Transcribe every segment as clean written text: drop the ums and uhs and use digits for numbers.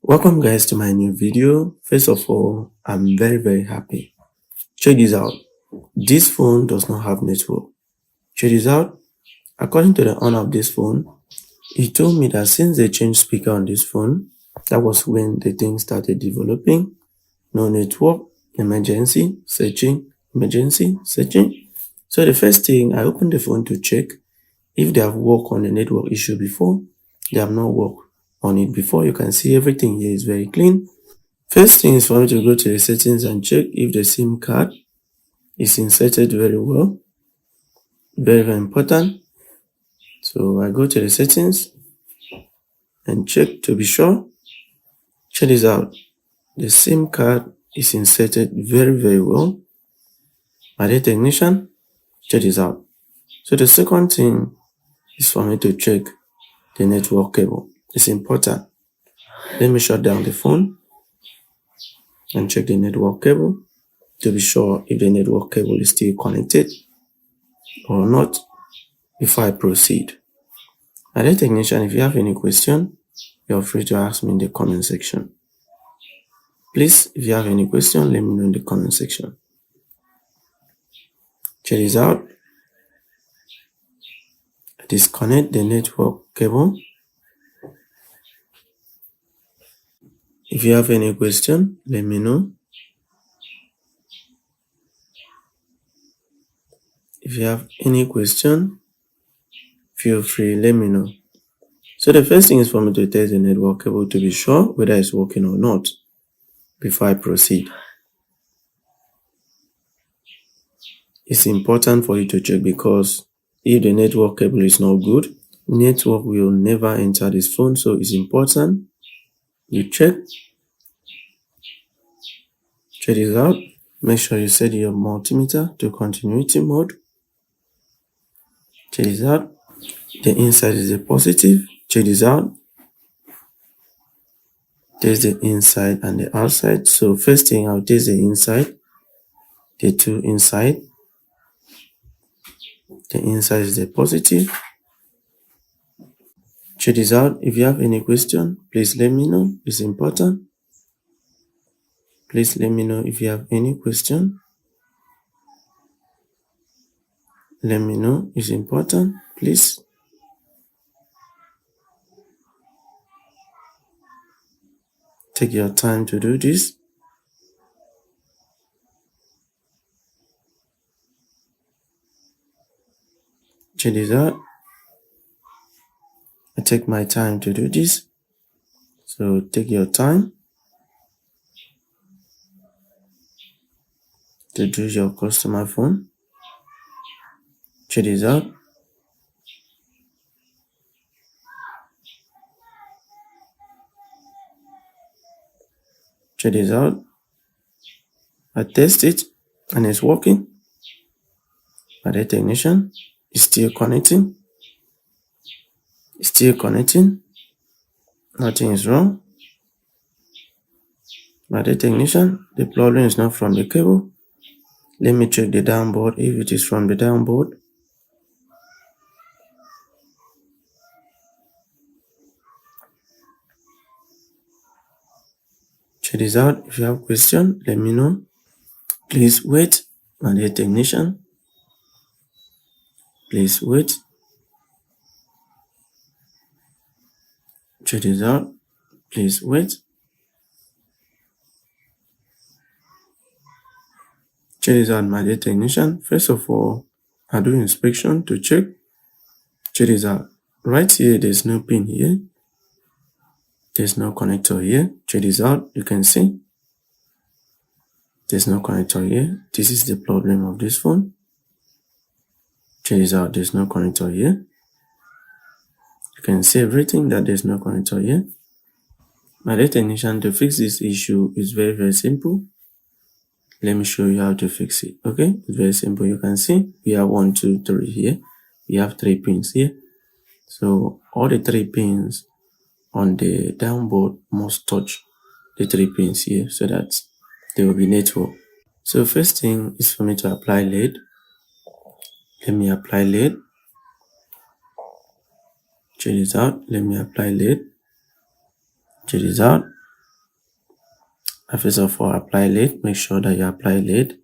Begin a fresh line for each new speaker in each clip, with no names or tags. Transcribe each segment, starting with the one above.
Welcome guys to my new video. First of all, I'm very happy. Check this out. This phone does not have network. Check this out. According to the owner of this phone, he told me that since they changed speaker on this phone, that was when the thing started developing. No network, emergency, searching, emergency, searching. So the first thing, I opened the phone to check if they have worked on the network issue before. They have not worked on it before. You can see everything here is very clean. First thing is for me to go to the settings and check if the SIM card is inserted very well. Very important. So I go to the settings and check to be sure. Check this out. The SIM card is inserted very well. My dear technician, check this out. So the second thing is for me to check the network cable. It's important. Let me shut down the phone and check the network cable to be sure if the network cable is still connected or not before I proceed. My dear technician, if you have any question, you're free to ask me in the comment section. Please, if you have any question, let me know in the comment section. Check this out. Disconnect the network cable. If you have any question, let me know. If you have any question, feel free, let me know. So the first thing is for me to test the network cable to be sure whether it's working or not before I proceed. It's important for you to check because if the network cable is not good, network will never enter this phone. So it's important you check. Check this out. Make sure you set your multimeter to continuity mode. Check this out. The inside is a positive. Check this out. There's the inside and the outside. So first thing, I'll test the inside. The two inside. The inside is the positive. Check this out. If you have any question, please let me know. It's important. Please let me know if you have any question. Let me know. It's important. Please. Take your time to do this. Check this out. I take my time to do this. So take your time to do your customer phone. Check this out. Check this out. I test it and it's working. But the technician is still connecting. It's still connecting. Nothing is wrong. But the technician, the problem is not from the cable. Let me check the downboard if it is from the downboard. Check this out. If you have question, let me know. Please wait. My dear technician, please wait. Check this out. Please wait. Check this out, my dear technician. First of all, I do inspection to check. Check this out. Right here, there's no pin here. There's no connector here. Check this out. You can see there's no connector here. This is the problem of this phone. Check this out. There's no connector here. You can see everything that there's no connector here. My dear technician, to fix this issue is very simple. Let me show you how to fix it. Okay, it's very simple. You can see we have 1, 2, 3 here. We have 3 pins here. So all the 3 pins on the downboard must touch the 3 pins here so that there will be network. So first thing is for me to apply lead. Let me apply lead. Check this out. Let me apply lead. Check this out. First of all, apply lid. Make sure that you apply lid.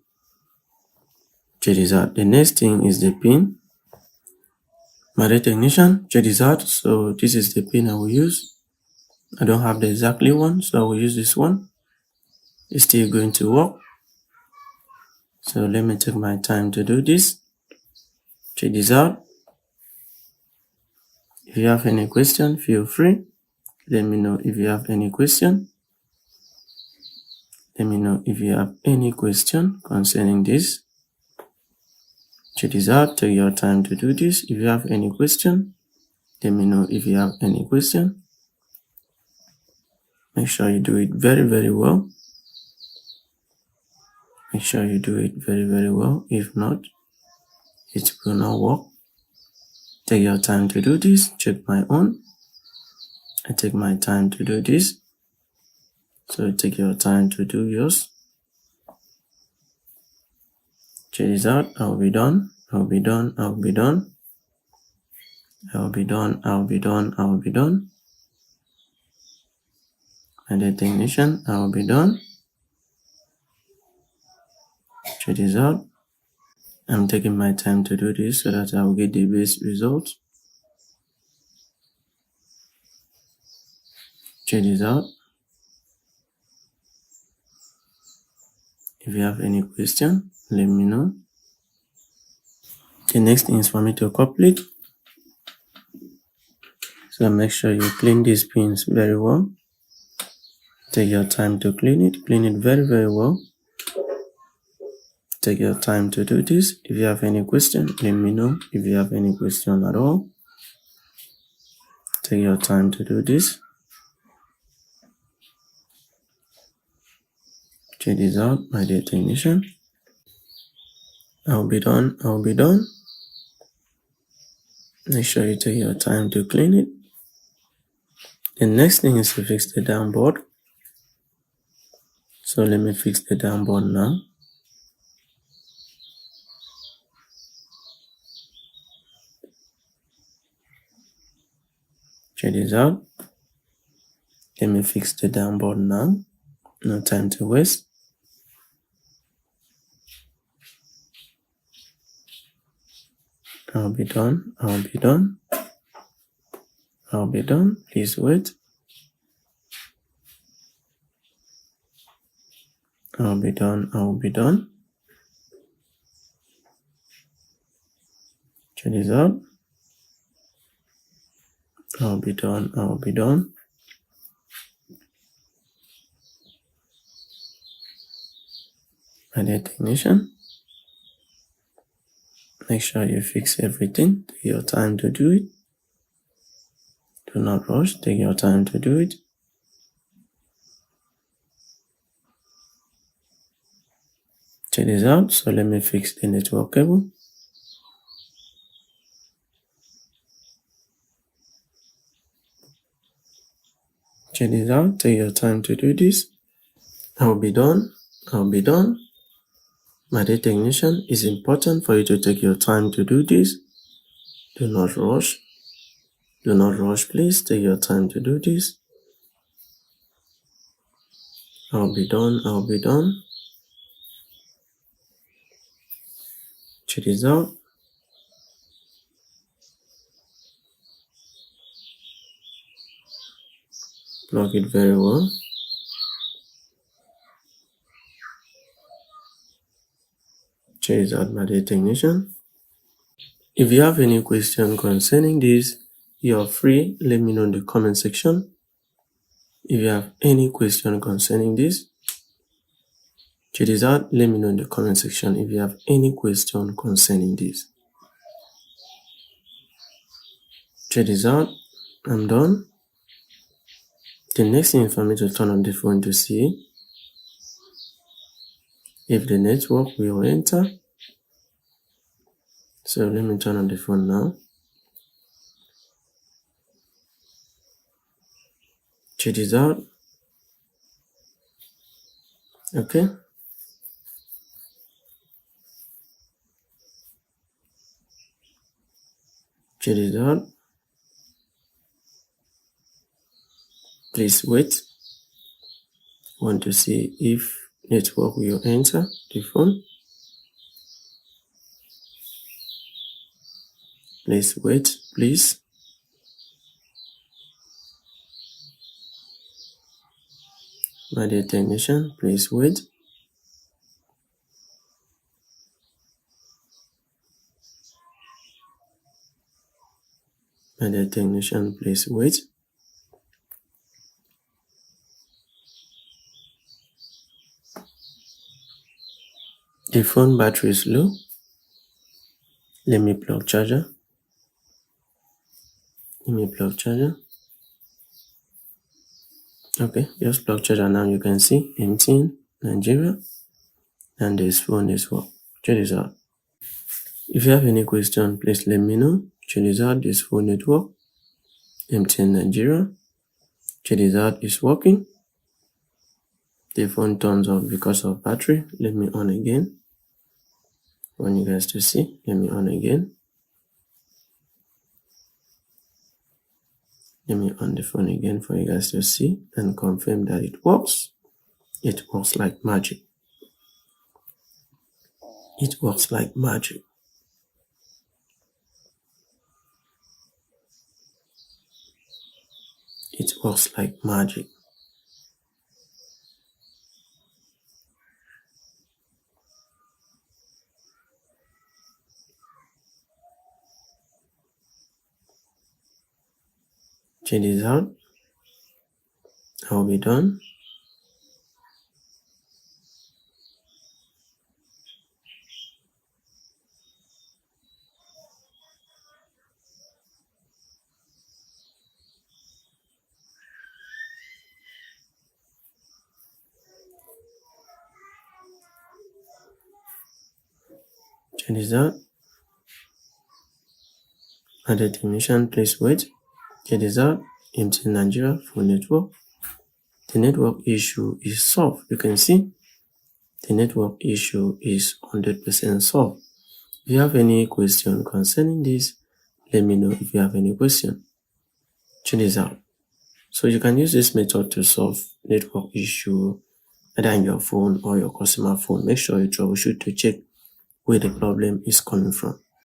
Check this out. The next thing is the pin. My dear technician, check this out. So this is the pin I will use. I don't have the exactly one, so I will use this one. It's still going to work. So let me take my time to do this. Check this out. If you have any question, feel free. Let me know if you have any question. Let me know if you have any question concerning this. Check this out. Take your time to do this. If you have any question, let me know if you have any question. Make sure you do it very, very well. Make sure you do it very, very well. If not, it will not work. Take your time to do this. Check my own. I take my time to do this. So take your time to do yours. Check this out. I'll be done. I'll be done. I'll be done. I'll be done. I'll be done. I'll be done. And the technician, I'll be done. Check this out. I'm taking my time to do this so that I will get the best result. Check this out. If you have any question, let me know. The next thing is for me to couple it. So make sure you clean these pins very well. Take your time to clean it. Clean it very, very well. Take your time to do this. If you have any question, let me know. If you have any question at all, take your time to do this. Check this out, my dear technician. I'll be done. I'll be done. Make sure you take your time to clean it. The next thing is to fix the downboard. So let me fix the downboard now. Check this out. Let me fix the downboard now. No time to waste. I'll be done. I'll be done. I'll be done. Please wait. I'll be done. I'll be done. Check this out. I'll be done. I'll be done. My dear technician, make sure you fix everything. Take your time to do it. Do not rush. Take your time to do it. Check this out. So let me fix the network cable. Check this out. Take your time to do this. I'll be done. I'll be done. My dear technician, it's important for you to take your time to do this. Do not rush. Do not rush, please. Take your time to do this. I'll be done. I'll be done. Check this out. Plug it very well. Check this out, my dear technician. If you have any question concerning this, you are free. Let me know in the comment section. If you have any question concerning this, check this out. Let me know in the comment section if you have any question concerning this. Check this out. I'm done. The next thing is for me to turn on the phone to see if the network will enter. So let me turn on the phone now. Check this out. Okay. Check this out. Please wait. Want to see if network will enter the phone. Please wait, please. My dear technician, please wait. My dear technician, please wait. The phone battery is low. Let me plug charger. Okay, just plug charger now. You can see MTN Nigeria and this phone network. Check this out. If you have any question, please let me know. Check this out. This phone network, MTN Nigeria. Check this out. It's working. The phone turns off because of battery. Let me on again. I want you guys to see. Let me on again. Let me on the phone again for you guys to see and confirm that it works. It works like magic. It works like magic. It works like magic. Check this out. I'll be done. Check this out. And the technician, please wait. Check this out. MTN Nigeria phone network. The network issue is solved. You can see the network issue is 100% solved. If you have any question concerning this, let me know if you have any question. Check this out. So you can use this method to solve network issue either in your phone or your customer phone. Make sure you troubleshoot to check where the problem is coming from.